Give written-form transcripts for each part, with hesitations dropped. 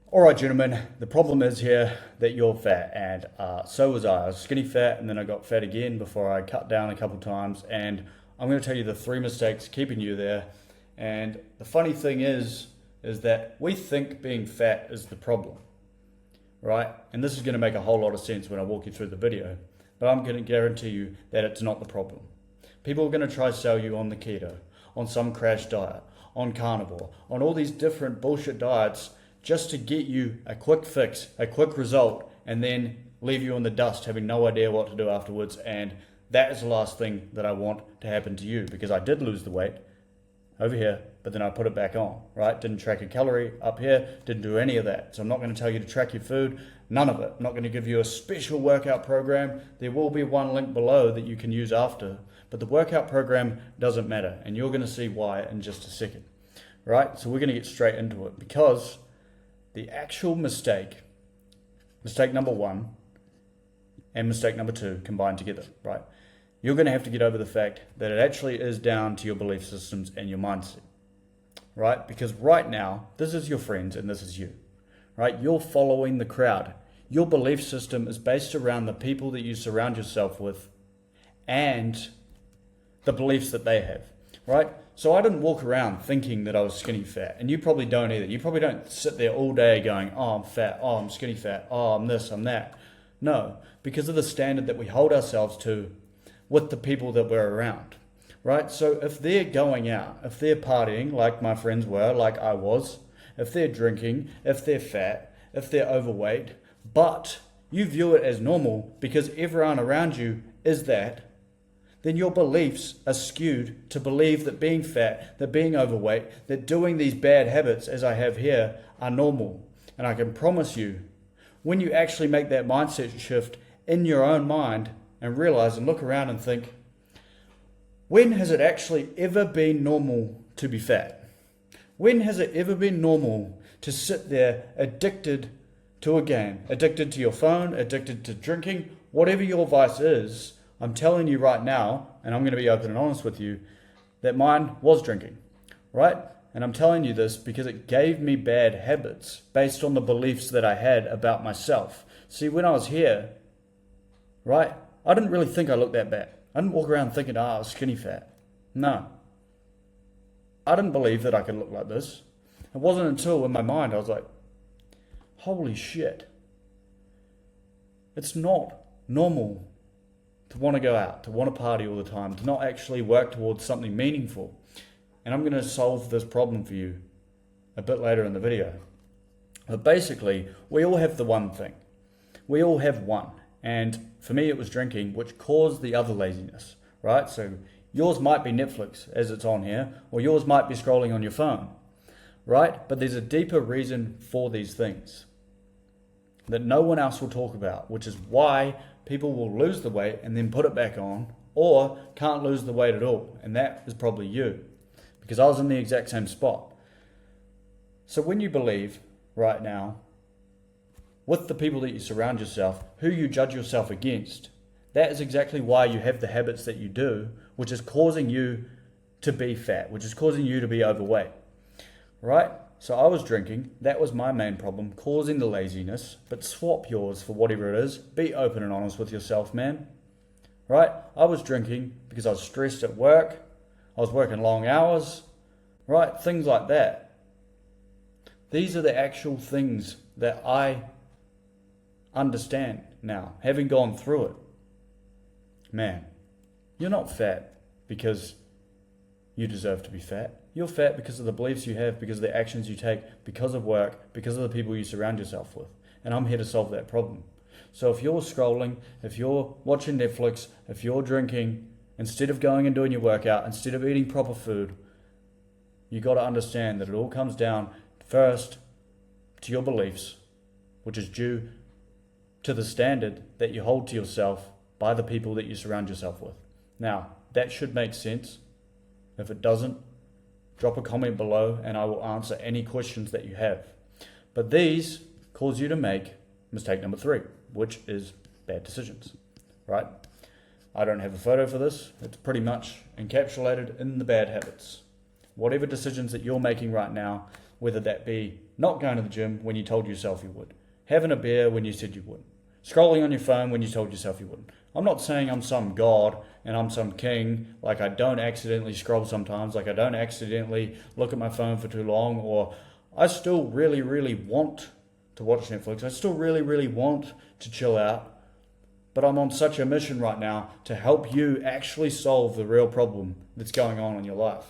Alright gentlemen, the problem is here that you're fat, and so was I. I was skinny fat and then I got fat again before I cut down a couple times, and I'm going to tell you the 3 mistakes keeping you there. And the funny thing is that we think being fat is the problem, right? And this is going to make a whole lot of sense when I walk you through the video, but I'm going to guarantee you that it's not the problem. People are going to try to sell you on the keto, on some crash diet, on carnivore, on all these different bullshit diets just to get you a quick fix, a quick result, and then leave you in the dust having no idea what to do afterwards. And that is the last thing that I want to happen to you, because I did lose the weight over here, but then I put it back on, right? Didn't track a calorie up here, didn't do any of that. So I'm not going to tell you to track your food, none of it. I'm not going to give you a special workout program. There will be one link below that you can use after, but the workout program doesn't matter, and you're going to see why in just a second, right? So we're going to get straight into it, because the actual mistake number 1 and mistake number 2 combined together, right? You're going to have to get over the fact that it actually is down to your belief systems and your mindset, right? Because right now, this is your friends and this is you, right? You're following the crowd. Your belief system is based around the people that you surround yourself with and the beliefs that they have, right? So I didn't walk around thinking that I was skinny fat, and you probably don't either. You probably don't sit there all day going, oh, I'm fat, oh, I'm skinny fat, oh, I'm this, I'm that. No, because of the standard that we hold ourselves to with the people that we're around, right? So if they're going out, if they're partying like my friends were, like I was, if they're drinking, if they're fat, if they're overweight, but you view it as normal because everyone around you is that, then your beliefs are skewed to believe that being fat, that being overweight, that doing these bad habits, as I have here, are normal. And I can promise you, when you actually make that mindset shift in your own mind and realize and look around and think, when has it actually ever been normal to be fat? When has it ever been normal to sit there addicted to a game, addicted to your phone, addicted to drinking, whatever your vice is? I'm telling you right now, and I'm going to be open and honest with you, that mine was drinking, right? And I'm telling you this because it gave me bad habits based on the beliefs that I had about myself. See, when I was here, right, I didn't really think I looked that bad. I didn't walk around thinking, I was skinny fat. No. I didn't believe that I could look like this. It wasn't until in my mind I was like, holy shit. It's not normal to want to go out, to want to party all the time, to not actually work towards something meaningful. And I'm going to solve this problem for you a bit later in the video. But basically, we all have the one thing. We all have one. And for me, it was drinking, which caused the other laziness, right? So yours might be Netflix as it's on here, or yours might be scrolling on your phone, right? But there's a deeper reason for these things that no one else will talk about, which is why people will lose the weight and then put it back on, or can't lose the weight at all. And that is probably you, because I was in the exact same spot. So when you believe right now, with the people that you surround yourself, who you judge yourself against, that is exactly why you have the habits that you do, which is causing you to be fat, which is causing you to be overweight, right? So I was drinking, that was my main problem, causing the laziness, but swap yours for whatever it is. Be open and honest with yourself, man, right? I was drinking because I was stressed at work, I was working long hours, right? Things like that. These are the actual things that I understand now, having gone through it. Man, you're not fat because you deserve to be fat. You're fat because of the beliefs you have, because of the actions you take, because of work, because of the people you surround yourself with. And I'm here to solve that problem. So if you're scrolling, if you're watching Netflix, if you're drinking, instead of going and doing your workout, instead of eating proper food, you got to understand that it all comes down first to your beliefs, which is due to the standard that you hold to yourself by the people that you surround yourself with. Now, that should make sense. If it doesn't, drop a comment below and I will answer any questions that you have. But these cause you to make mistake number 3, which is bad decisions, right? I don't have a photo for this. It's pretty much encapsulated in the bad habits. Whatever decisions that you're making right now, whether that be not going to the gym when you told yourself you would, having a beer when you said you would, scrolling on your phone when you told yourself you wouldn't. I'm not saying I'm some god and I'm some king, like I don't accidentally scroll sometimes, like I don't accidentally look at my phone for too long, or I still really, really want to watch Netflix. I still really, really want to chill out, but I'm on such a mission right now to help you actually solve the real problem that's going on in your life,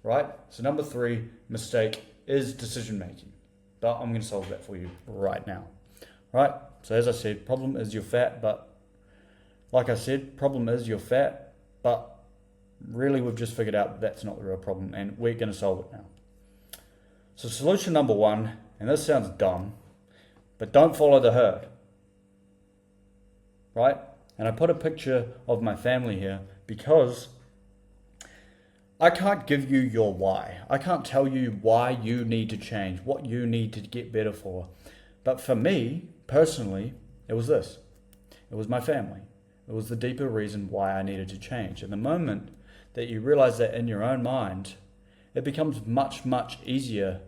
right? So number 3 mistake is decision making, but I'm going to solve that for you right now, right? So as I said, problem is you're fat, but like I said, problem is you're fat, but really we've just figured out that that's not the real problem, and we're going to solve it now. So solution number 1, and this sounds dumb, but don't follow the herd, right? And I put a picture of my family here because I can't give you your why. I can't tell you why you need to change, what you need to get better for. But for me, personally, it was this. It was my family. It was the deeper reason why I needed to change. And the moment that you realize that in your own mind, it becomes much, much easier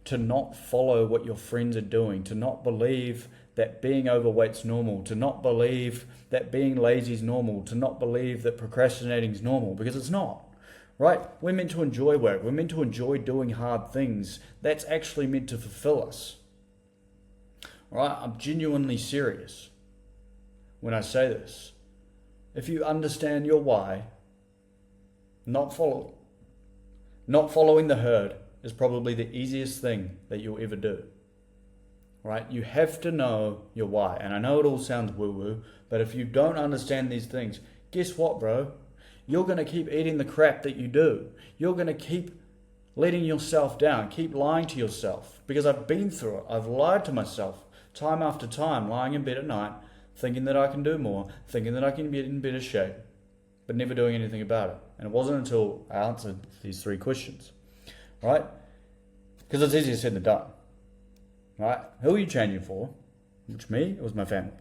to not follow what your friends are doing, to not believe that being overweight's normal, to not believe that being lazy is normal, to not believe that procrastinating is normal, because it's not, right? We're meant to enjoy work. We're meant to enjoy doing hard things. That's actually meant to fulfill us, right? I'm genuinely serious when I say this. If you understand your why, not following the herd is probably the easiest thing that you'll ever do, right? You have to know your why. And I know it all sounds woo-woo, but if you don't understand these things, guess what, bro? You're going to keep eating the crap that you do. You're going to keep letting yourself down, keep lying to yourself, because I've been through it. I've lied to myself time after time, lying in bed at night, thinking that I can do more, thinking that I can get in better shape, but never doing anything about it. And it wasn't until I answered these 3 questions, right? Because it's easier said than done, right? Who are you changing for? Which me, it was my family.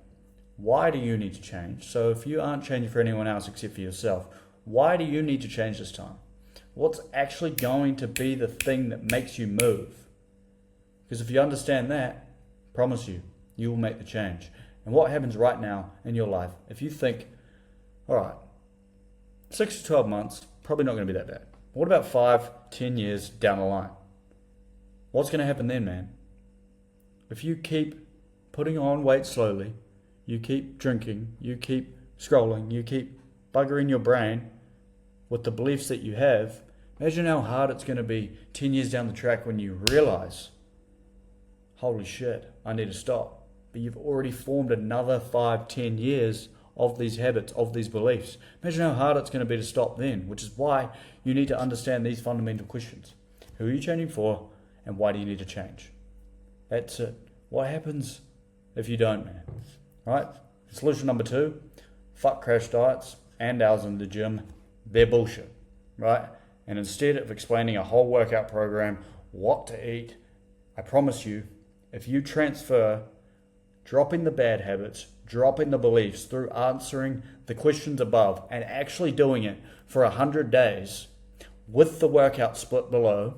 Why do you need to change? So if you aren't changing for anyone else except for yourself, why do you need to change this time? What's actually going to be the thing that makes you move? Because if you understand that, I promise you, you will make the change. And what happens right now in your life, if you think, all right, 6 to 12 months, probably not going to be that bad. What about 5, 10 years down the line? What's going to happen then, man? If you keep putting on weight slowly, you keep drinking, you keep scrolling, you keep buggering your brain with the beliefs that you have, imagine how hard it's going to be 10 years down the track when you realize, holy shit, I need to stop. But you've already formed another 5, 10 years of these habits, of these beliefs. Imagine how hard it's going to be to stop then, which is why you need to understand these fundamental questions. Who are you changing for, and why do you need to change? That's it. What happens if you don't, man? Right? Solution number 2, fuck crash diets and hours in the gym. They're bullshit, right? And instead of explaining a whole workout program, what to eat, I promise you, if you transfer dropping the bad habits, dropping the beliefs through answering the questions above and actually doing it for 100 days with the workout split below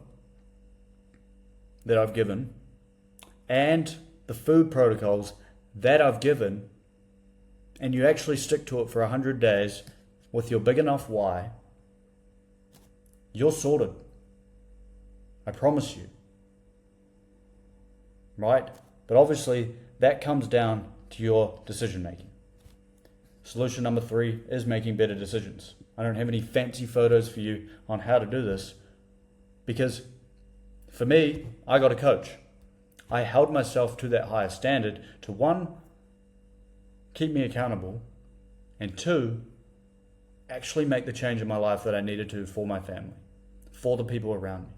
that I've given and the food protocols that I've given, and you actually stick to it for 100 days with your big enough why, you're sorted. I promise you. Right? But obviously, that comes down to your decision making. Solution number 3 is making better decisions. I don't have any fancy photos for you on how to do this because for me, I got a coach. I held myself to that higher standard to 1, keep me accountable, and 2, actually make the change in my life that I needed to for my family, for the people around me.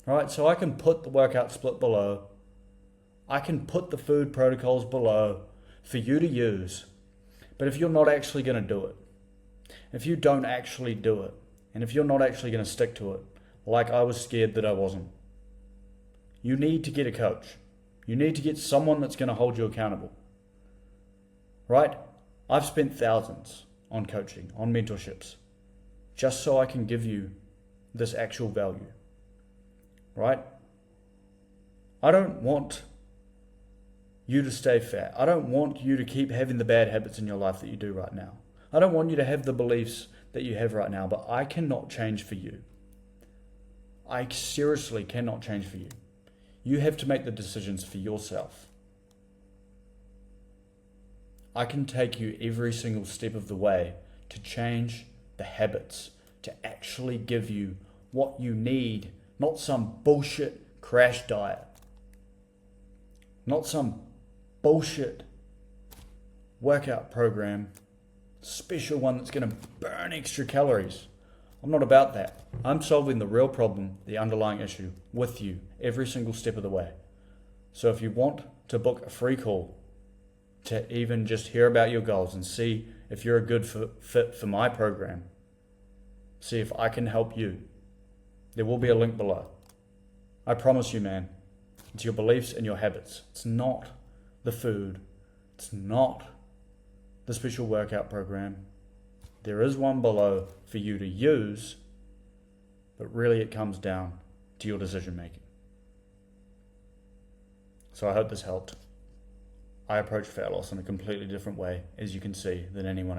All right, so I can put the workout split below. I can put the food protocols below for you to use. But if you're not actually going to do it, if you don't actually do it, and if you're not actually going to stick to it, like I was scared that I wasn't, you need to get a coach. You need to get someone that's going to hold you accountable. Right? I've spent thousands on coaching, on mentorships, just so I can give you this actual value. Right? I don't want you to stay fat. I don't want you to keep having the bad habits in your life that you do right now. I don't want you to have the beliefs that you have right now, but I cannot change for you. I seriously cannot change for you. You have to make the decisions for yourself. I can take you every single step of the way to change the habits, to actually give you what you need, not some bullshit crash diet, not some bullshit workout program, special one that's going to burn extra calories. I'm not about that. I'm solving the real problem, the underlying issue, with you every single step of the way. So if you want to book a free call to even just hear about your goals and see if you're a good fit for my program, see if I can help you, there will be a link below. I promise you, man, it's your beliefs and your habits. It's not the food. It's not the special workout program. There is one below for you to use, but really it comes down to your decision making. So I hope this helped. I approach fat loss in a completely different way, as you can see, than anyone else.